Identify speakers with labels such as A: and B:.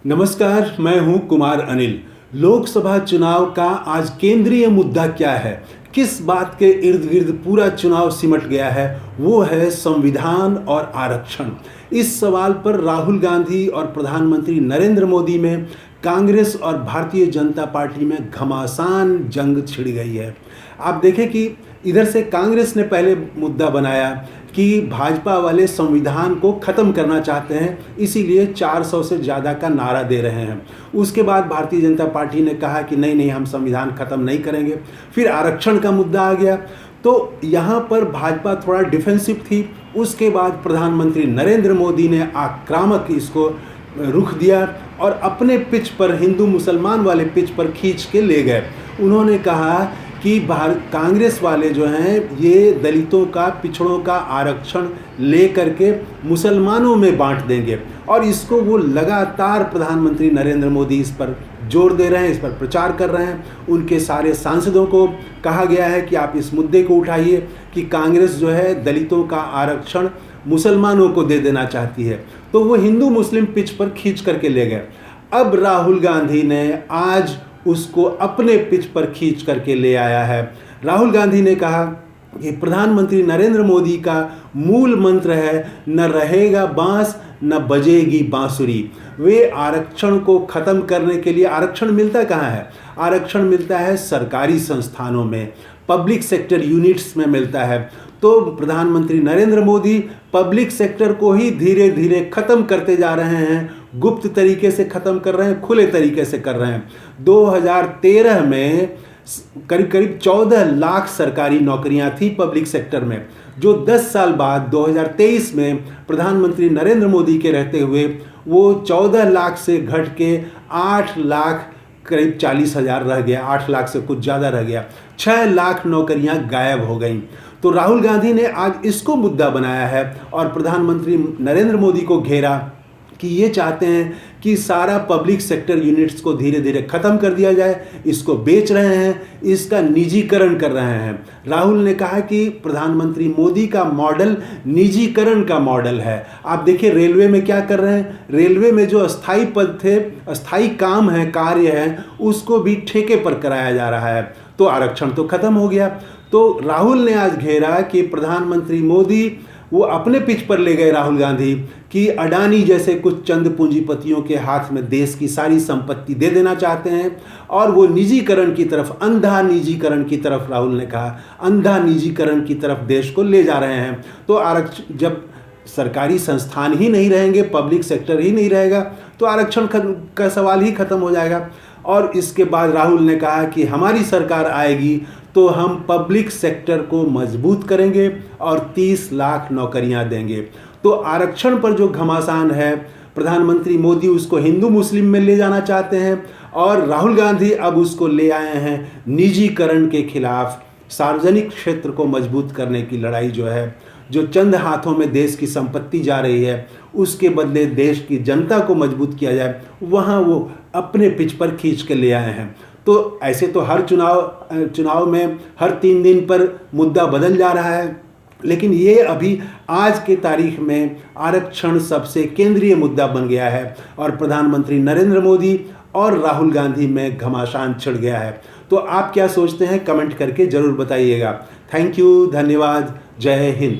A: नमस्कार, मैं हूं कुमार अनिल। लोकसभा चुनाव का आज केंद्रीय मुद्दा क्या है, किस बात के इर्द गिर्द पूरा चुनाव सिमट गया है, वो है संविधान और आरक्षण। इस सवाल पर राहुल गांधी और प्रधानमंत्री नरेंद्र मोदी में कांग्रेस और भारतीय जनता पार्टी में घमासान जंग छिड़ गई है। आप देखें कि इधर से कांग्रेस ने पहले मुद्दा बनाया कि भाजपा वाले संविधान को ख़त्म करना चाहते हैं, इसीलिए 400 से ज़्यादा का नारा दे रहे हैं। उसके बाद भारतीय जनता पार्टी ने कहा कि नहीं नहीं, हम संविधान ख़त्म नहीं करेंगे। फिर आरक्षण का मुद्दा आ गया, तो यहाँ पर भाजपा थोड़ा डिफेंसिव थी। उसके बाद प्रधानमंत्री नरेंद्र मोदी ने आक्रामक इसको रुख दिया और अपने पिच पर, हिंदू मुसलमान वाले पिच पर खींच के ले गए। उन्होंने कहा कि कांग्रेस वाले जो हैं ये दलितों का, पिछड़ों का आरक्षण ले करके मुसलमानों में बांट देंगे, और इसको वो लगातार प्रधानमंत्री नरेंद्र मोदी इस पर जोर दे रहे हैं, इस पर प्रचार कर रहे हैं। उनके सारे सांसदों को कहा गया है कि आप इस मुद्दे को उठाइए कि कांग्रेस जो है दलितों का आरक्षण मुसलमानों को दे देना चाहती है, तो वो हिंदू मुस्लिम पिच पर खींच करके ले गए। अब राहुल गांधी ने आज उसको अपने पिच पर खींच करके ले आया है। राहुल गांधी ने कहा कि प्रधानमंत्री नरेंद्र मोदी का मूल मंत्र है, न रहेगा बांस न बजेगी बांसुरी। वे आरक्षण को ख़त्म करने के लिए, आरक्षण मिलता कहाँ है? आरक्षण मिलता है सरकारी संस्थानों में, पब्लिक सेक्टर यूनिट्स में मिलता है। तो प्रधानमंत्री नरेंद्र मोदी पब्लिक सेक्टर को ही धीरे धीरे ख़त्म करते जा रहे हैं। गुप्त तरीके से ख़त्म कर रहे हैं, खुले तरीके से कर रहे हैं। 2013 में करीब करीब 14 लाख सरकारी नौकरियां थी पब्लिक सेक्टर में, जो 10 साल बाद 2023 में प्रधानमंत्री नरेंद्र मोदी के रहते हुए वो 14 लाख से घट के 8 लाख करीब 40,000 रह गया, 8 लाख से कुछ ज़्यादा रह गया। 6 लाख नौकरियां गायब हो गईं। तो राहुल गांधी ने आज इसको मुद्दा बनाया है और प्रधानमंत्री नरेंद्र मोदी को घेरा कि ये चाहते हैं कि सारा पब्लिक सेक्टर यूनिट्स को धीरे धीरे ख़त्म कर दिया जाए। इसको बेच रहे हैं, इसका निजीकरण कर रहे हैं। राहुल ने कहा कि प्रधानमंत्री मोदी का मॉडल निजीकरण का मॉडल है। आप देखिए रेलवे में क्या कर रहे हैं, रेलवे में जो अस्थाई पद थे, अस्थाई काम है, कार्य है, उसको भी ठेके पर कराया जा रहा है। तो आरक्षण तो ख़त्म हो गया। तो राहुल ने आज घेरा कि प्रधानमंत्री मोदी वो अपने पिच पर ले गए राहुल गांधी कि अडानी जैसे कुछ चंद पूंजीपतियों के हाथ में देश की सारी संपत्ति दे देना चाहते हैं, और वो निजीकरण की तरफ, अंधा निजीकरण की तरफ, राहुल ने कहा अंधा निजीकरण की तरफ देश को ले जा रहे हैं। तो आरक्षण, जब सरकारी संस्थान ही नहीं रहेंगे, पब्लिक सेक्टर ही नहीं रहेगा, तो आरक्षण का सवाल ही खत्म हो जाएगा। और इसके बाद राहुल ने कहा कि हमारी सरकार आएगी तो हम पब्लिक सेक्टर को मजबूत करेंगे और 30 लाख नौकरियां देंगे। तो आरक्षण पर जो घमासान है, प्रधानमंत्री मोदी उसको हिंदू मुस्लिम में ले जाना चाहते हैं, और राहुल गांधी अब उसको ले आए हैं निजीकरण के खिलाफ। सार्वजनिक क्षेत्र को मजबूत करने की लड़ाई जो है, जो चंद हाथों में देश की संपत्ति जा रही है, उसके बदले देश की जनता को मजबूत किया जाए, वहाँ वो अपने पिच पर खींच के ले आए हैं। तो ऐसे तो हर चुनाव में हर 3 दिन पर मुद्दा बदल जा रहा है, लेकिन ये अभी आज के तारीख में आरक्षण सबसे केंद्रीय मुद्दा बन गया है, और प्रधानमंत्री नरेंद्र मोदी और राहुल गांधी में घमासान छिड़ गया है। तो आप क्या सोचते हैं, कमेंट करके ज़रूर बताइएगा। थैंक यू, धन्यवाद, जय हिंद।